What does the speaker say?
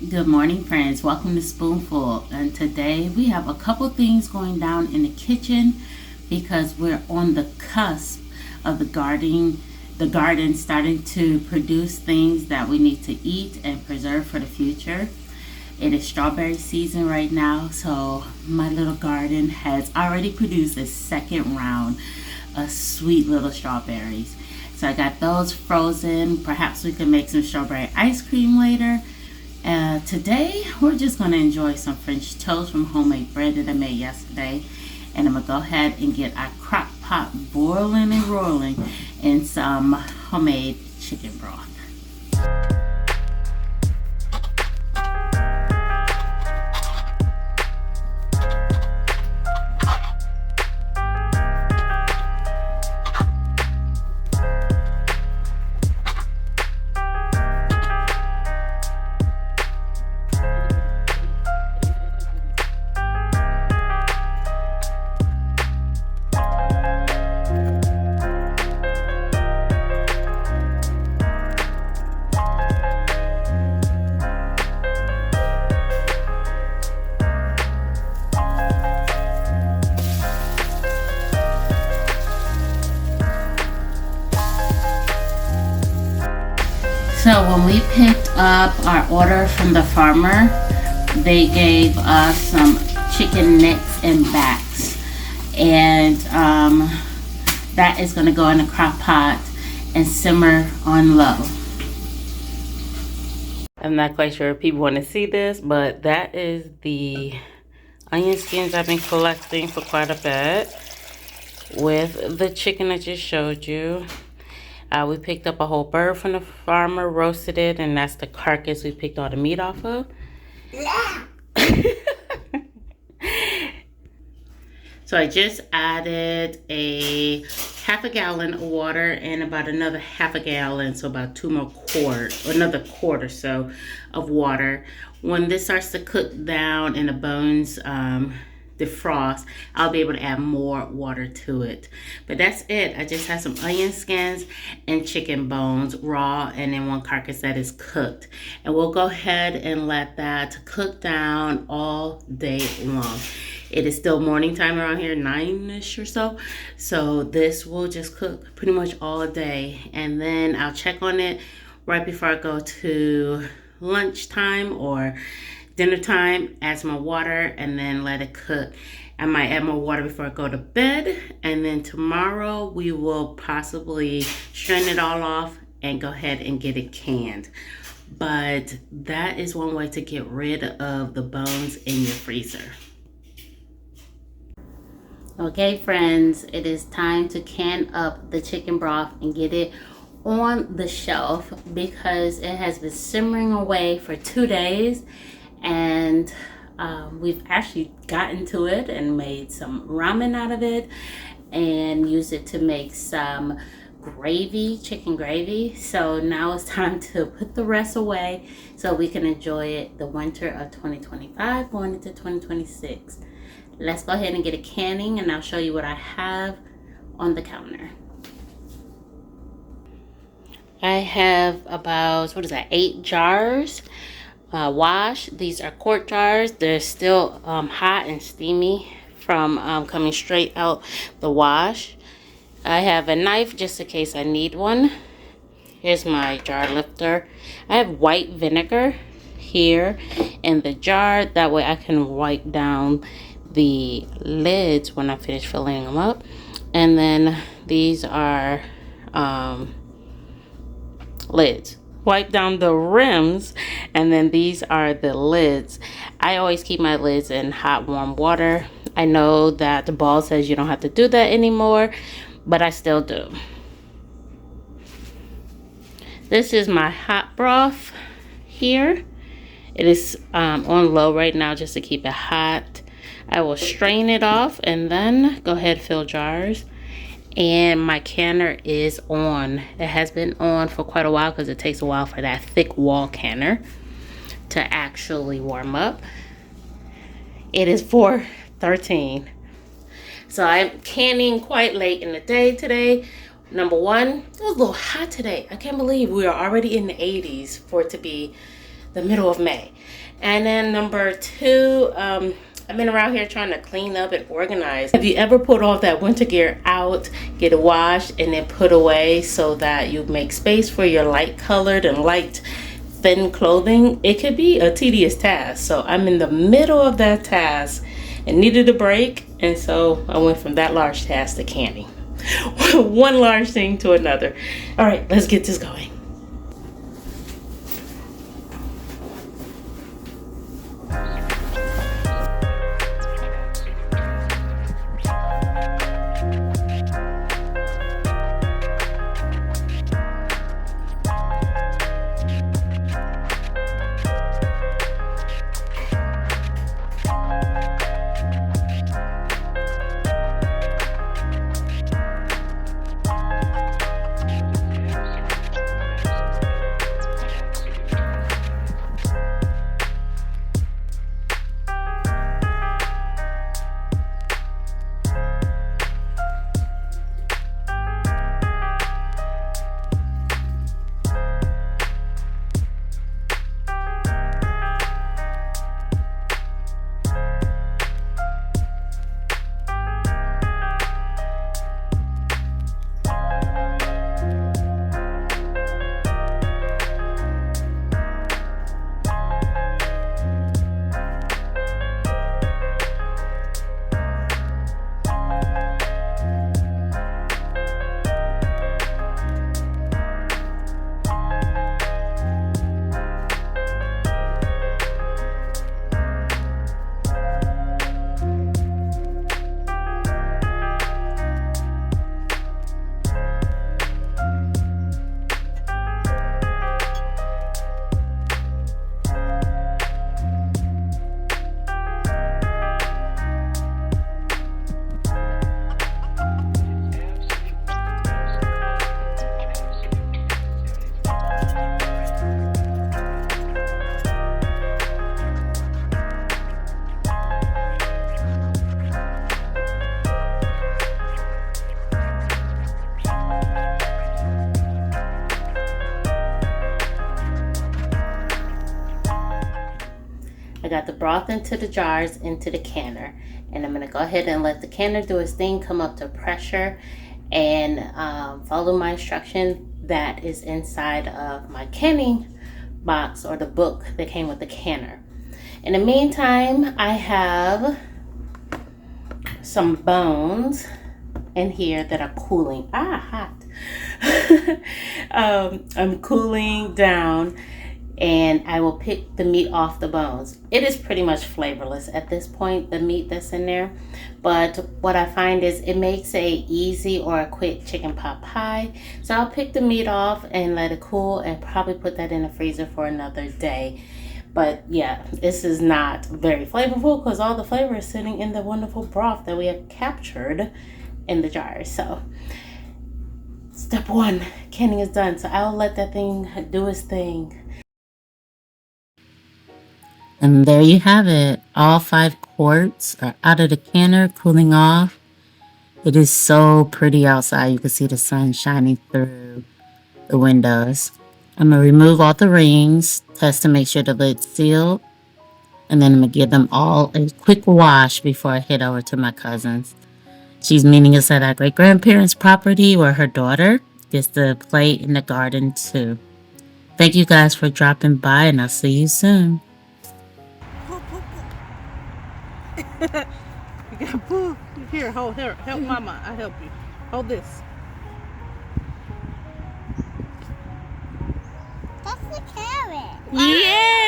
Good morning, friends. Welcome to Spoonful. And today we have a couple things going down in the kitchen because we're on the cusp of the garden starting to produce things that we need to eat and preserve for the future. It is strawberry season right now, so my little garden has already produced a second round of sweet little strawberries. So I got those frozen. Perhaps we can make some strawberry ice cream later. Today we're just going to enjoy some French toast from homemade bread that I made yesterday, and I'm going to go ahead and get our crock pot boiling and rolling in some homemade chicken broth. So when we picked up our order from the farmer, they gave us some chicken necks and backs, and that is going to go in a crock pot and simmer on low. I'm not quite sure if people want to see this, but that is the onion skins I've been collecting for quite a bit with the chicken I just showed you. We picked up a whole bird from the farmer, roasted it, and that's the carcass we picked all the meat off of. Yeah. So I just added a half a gallon of water and about another half a gallon, so about another quart or so of water. When this starts to cook down and the bones defrost, I'll be able to add more water to it. But that's it. I just have some onion skins and chicken bones raw, and then one carcass that is cooked, and we'll go ahead and let that cook down all day long. It is still morning time around here, 9ish or so this will just cook pretty much all day, and then I'll check on it right before I go to lunchtime or dinner time, add some more water, and then let it cook. I might add more water before I go to bed, and then tomorrow we will possibly strain it all off and go ahead and get it canned. But that is one way to get rid of the bones in your freezer. Okay, friends, it is time to can up the chicken broth and get it on the shelf because it has been simmering away for 2 days. And we've actually gotten to it and made some ramen out of it and used it to make some gravy, chicken gravy. So now it's time to put the rest away so we can enjoy it the winter of 2025 going into 2026. Let's go ahead and get a canning, and I'll show you what I have on the counter. I have about, 8 jars. Wash. These are quart jars. They're still hot and steamy from coming straight out the wash. I have a knife just in case I need one. Here's my jar lifter. I have white vinegar here in the jar. That way I can wipe down the lids when I finish filling them up. And then these are lids. Wipe down the rims, and then these are the lids. I always keep my lids in hot warm water. I know that the ball says you don't have to do that anymore, but I still do. This is my hot broth here. It is on low right now just to keep it hot. I will strain it off and then go ahead and fill jars. And my canner is on. It has been on for quite a while because it takes a while for that thick wall canner to actually warm up. It is 4:13. So I'm canning quite late in the day today. Number one, it was a little hot today. I can't believe we are already in the 80s for it to be the middle of May. And then number 2, I've been around here trying to clean up and organize. Have you ever put all that winter gear out, get it washed, and then put away so that you make space for your light colored and light thin clothing? It could be a tedious task. So I'm in the middle of that task and needed a break. And so I went from that large task to canning. One large thing to another. All right, let's get this going. I got the broth into the jars, into the canner, and I'm going to go ahead and let the canner do its thing, come up to pressure, and follow my instruction that is inside of my canning box, or the book that came with the canner. In the meantime, I have some bones in here that are cooling. Hot. I'm cooling down, and I will pick the meat off the bones. It is pretty much flavorless at this point, the meat that's in there. But what I find is it makes a easy or a quick chicken pot pie. So I'll pick the meat off and let it cool, and probably put that in the freezer for another day. But yeah, this is not very flavorful because all the flavor is sitting in the wonderful broth that we have captured in the jar. So step 1, canning is done. So I'll let that thing do its thing. And there you have it. All 5 quarts are out of the canner, cooling off. It is so pretty outside. You can see the sun shining through the windows. I'm going to remove all the rings, test to make sure the lid's sealed. And then I'm going to give them all a quick wash before I head over to my cousin's. She's meeting us at our great-grandparents' property where her daughter gets to play in the garden too. Thank you guys for dropping by, and I'll see you soon. You got poo. Here, hold here. Help mama. I help you. Hold this. That's the carrot. Yeah.